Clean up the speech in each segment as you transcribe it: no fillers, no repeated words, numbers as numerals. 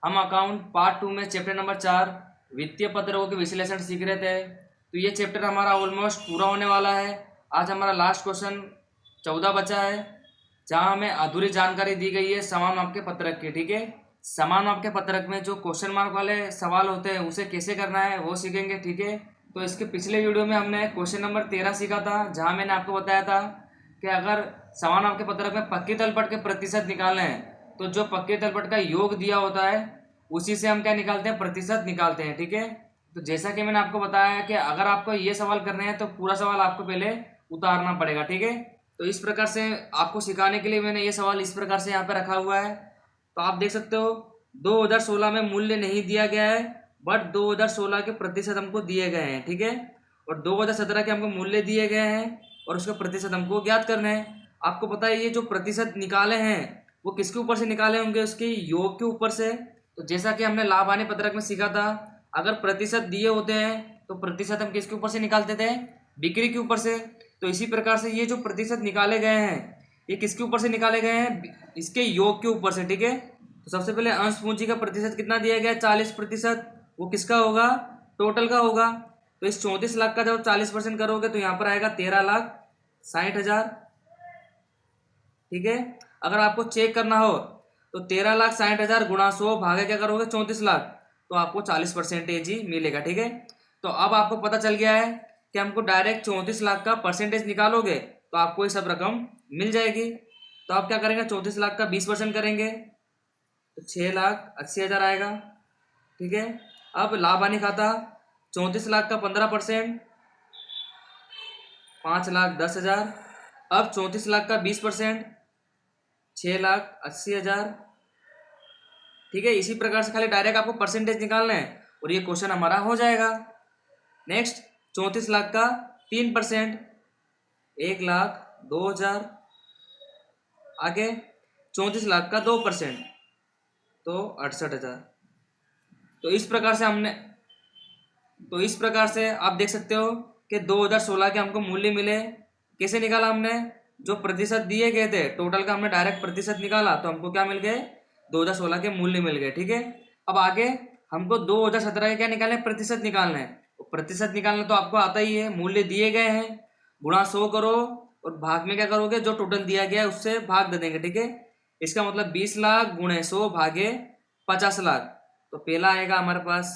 हम account part 2 में chapter number 4 वित्तीय पत्रों के विश्लेषण सीख रहे थे। तो ये चैप्टर हमारा ऑलमोस्ट पूरा होने वाला है। आज हमारा लास्ट क्वेश्चन 14 बचा है, जहाँ हमें अधूरी जानकारी दी गई है समान माप के पत्रक की। ठीक है, समान माप के पत्रक में जो क्वेश्चन मार्क वाले सवाल होते हैं उसे कैसे करना है वो सीखेंगे। ठीक है, तो इसके पिछले वीडियो में हमने क्वेश्चन नंबर 13 सीखा था, जहाँ मैंने आपको बताया था कि अगर समान माप के पत्रक में पक्की तलपट के प्रतिशत निकालने हैं तो जो पक्के तलपट का योग दिया होता है उसी से हम क्या निकालते हैं, प्रतिशत निकालते हैं। ठीक है, तो जैसा कि मैंने आपको बताया कि अगर आपको ये सवाल करने हैं तो पूरा सवाल आपको पहले उतारना पड़ेगा। ठीक है, तो इस प्रकार से आपको सिखाने के लिए मैंने ये सवाल इस प्रकार से यहाँ पे रखा हुआ है। तो आप देख सकते हो 2016 में मूल्य नहीं दिया गया है, बट 2016 के प्रतिशत हमको दिए गए हैं। ठीक है, और 2017 के हमको मूल्य दिए गए हैं और उसके प्रतिशत हमको ज्ञात करने हैं। आपको पता है ये जो प्रतिशत निकाले हैं वो किसके ऊपर से निकाले होंगे, उसके योग के ऊपर से। तो जैसा कि हमने लाभ हानि पत्रक में सीखा था, अगर प्रतिशत दिए होते हैं तो प्रतिशत हम किसके ऊपर से निकालते थे, बिक्री के ऊपर से। तो इसी प्रकार से ये जो प्रतिशत निकाले गए हैं ये किसके ऊपर से निकाले गए हैं, इसके योग के ऊपर से। ठीक है, तो सबसे पहले अंश पूंजी का प्रतिशत कितना दिया गया है, 40%। वो किसका होगा, टोटल का होगा। तो इस 34 लाख का जब 40% करोगे तो यहाँ पर आएगा 13,60,000। ठीक है, अगर आपको चेक करना हो तो 13,60,000 गुणा 100 भागे क्या करोगे 34 लाख, तो आपको 40% ही मिलेगा। ठीक है, तो अब आपको पता चल गया है कि हमको डायरेक्ट 34 लाख का परसेंटेज निकालोगे तो आपको ये सब रकम मिल जाएगी। तो आप क्या करेंगे, 34 लाख का 20% करेंगे तो 6,80,000 आएगा। ठीक है, अब लाभ हानि खाता 34 लाख का 15% 5,10,000। अब 34 लाख का 20% 6,80,000। ठीक है, इसी प्रकार से खाली डायरेक्ट आपको परसेंटेज निकालना है और ये क्वेश्चन हमारा हो जाएगा। नेक्स्ट 34 लाख का 3% 1,02,000। आगे 34 लाख का 2% तो 68,000। तो इस प्रकार से आप देख सकते हो कि 2016 के हमको मूल्य मिले। कैसे निकाला हमने, जो प्रतिशत दिए गए थे टोटल का हमने डायरेक्ट प्रतिशत निकाला तो हमको क्या मिल गए, 2016 के मूल्य मिल गए। ठीक है, अब आगे हमको 2017 के क्या निकालने, प्रतिशत निकालना है। तो प्रतिशत निकालना तो आपको आता ही है, मूल्य दिए गए हैं गुणा 100 करो और भाग में क्या करोगे, जो टोटल दिया गया है उससे भाग दे देंगे। ठीक है, इसका मतलब 20 लाख गुणे 100 भागे 50 लाख। तो पहला आएगा हमारे पास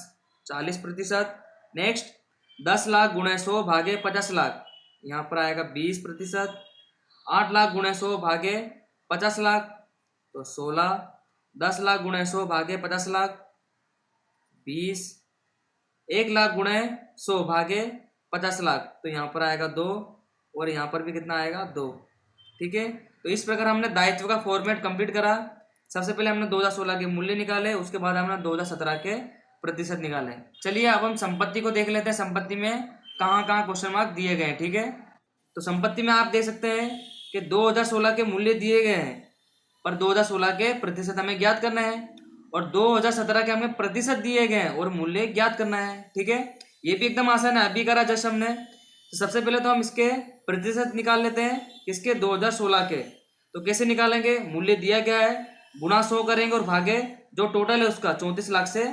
40%। नेक्स्ट 10 लाख गुणे 100 भागे 50 लाख, यहाँ पर आएगा 20%। 8 लाख गुणे 100 भागे 50 लाख तो 16। 10 लाख गुणे 100 भागे 50 लाख 20। 1 लाख गुणे 100 भागे 50 लाख तो यहाँ पर आएगा 2 और यहाँ पर भी कितना आएगा 2। ठीक है, तो इस प्रकार हमने दायित्व का फॉर्मेट कंप्लीट करा। सबसे पहले हमने 2016 के मूल्य निकाले, उसके बाद हमने 2017 के प्रतिशत निकाले। चलिए अब हम संपत्ति को देख लेते हैं, संपत्ति में कहाँ कहाँ क्वेश्चन मार्क दिए गए हैं। ठीक है, तो संपत्ति में आप देख सकते हैं कि 2016 के मूल्य दिए गए हैं पर 2016 के प्रतिशत हमें ज्ञात करना है और 2017 के हमें प्रतिशत दिए गए हैं और मूल्य ज्ञात करना है। ठीक है, ये भी एकदम आसान है, अभी करा जस्ट हमने। तो सबसे पहले तो हम इसके प्रतिशत निकाल लेते हैं, किसके, 2016 के। तो कैसे निकालेंगे, मूल्य दिया गया है गुणा 100 करेंगे और भागे जो टोटल है उसका 34 लाख से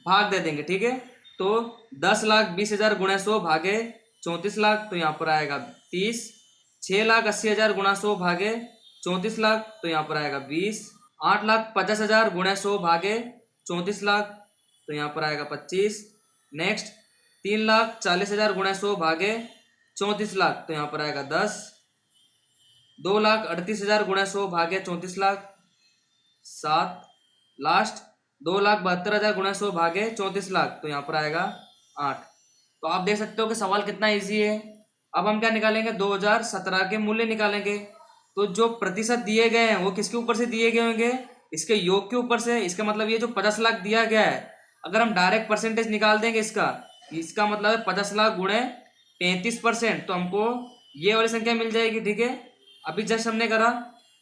भाग दे देंगे। ठीक है, तो 10,20,000 गुणे 100 भागे 34 लाख तो यहाँ पर आएगा 30। 6,80,000 गुणा 100 भागे 34 लाख तो यहाँ पर आएगा 20। 8,50,000 गुणे 100 भागे 34 लाख तो यहाँ पर आएगा 25। नेक्स्ट 3,40,000 गुणे 100 भागे 34 लाख तो यहाँ पर आएगा 10। 2,38,000 गुणे 100 भागे 34 लाख 7। लास्ट 2,72,000 गुणे 100 भागे 34 लाख तो यहाँ पर आएगा 8। तो आप देख सकते हो कि सवाल कितना इजी है। अब हम क्या निकालेंगे, 2017 के मूल्य निकालेंगे। तो जो प्रतिशत दिए गए हैं वो किसके ऊपर से दिए गए होंगे, इसके योग के ऊपर से। इसका मतलब ये जो 50 लाख दिया गया है, अगर हम डायरेक्ट परसेंटेज निकाल देंगे इसका मतलब है 50 लाख गुणे 35%, तो हमको ये वाली संख्या मिल जाएगी। ठीक है, अभी जस्ट हमने करा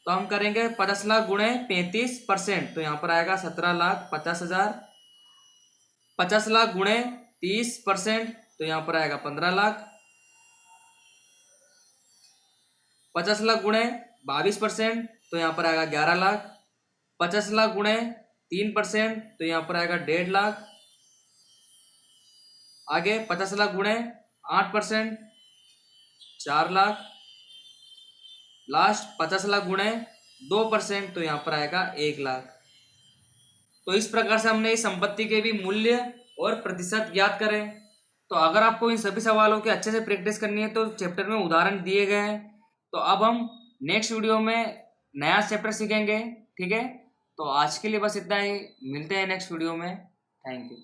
तो हम करेंगे 50 लाख गुणे 35% तो यहाँ पर आएगा 17,50,000। 50 लाख गुणे 30% तो यहाँ पर आएगा 15 लाख। 50 लाख गुणे 22% तो यहाँ पर आएगा 11 लाख। 50 लाख गुणे 3%, तो यहाँ पर आएगा 1.5 लाख। आगे 50 लाख गुणे 8%, 4 लाख। लास्ट 50 लाख गुणे 2%, तो यहाँ पर आएगा 1 लाख। तो इस प्रकार से हमने इस संपत्ति के भी मूल्य और प्रतिशत ज्ञात करें। तो अगर आपको इन सभी सवालों की अच्छे से प्रैक्टिस करनी है तो चैप्टर में उदाहरण दिए गए हैं। तो अब हम नेक्स्ट वीडियो में नया चैप्टर सीखेंगे, ठीक है। तो आज के लिए बस इतना ही, मिलते हैं नेक्स्ट वीडियो में। Thank you.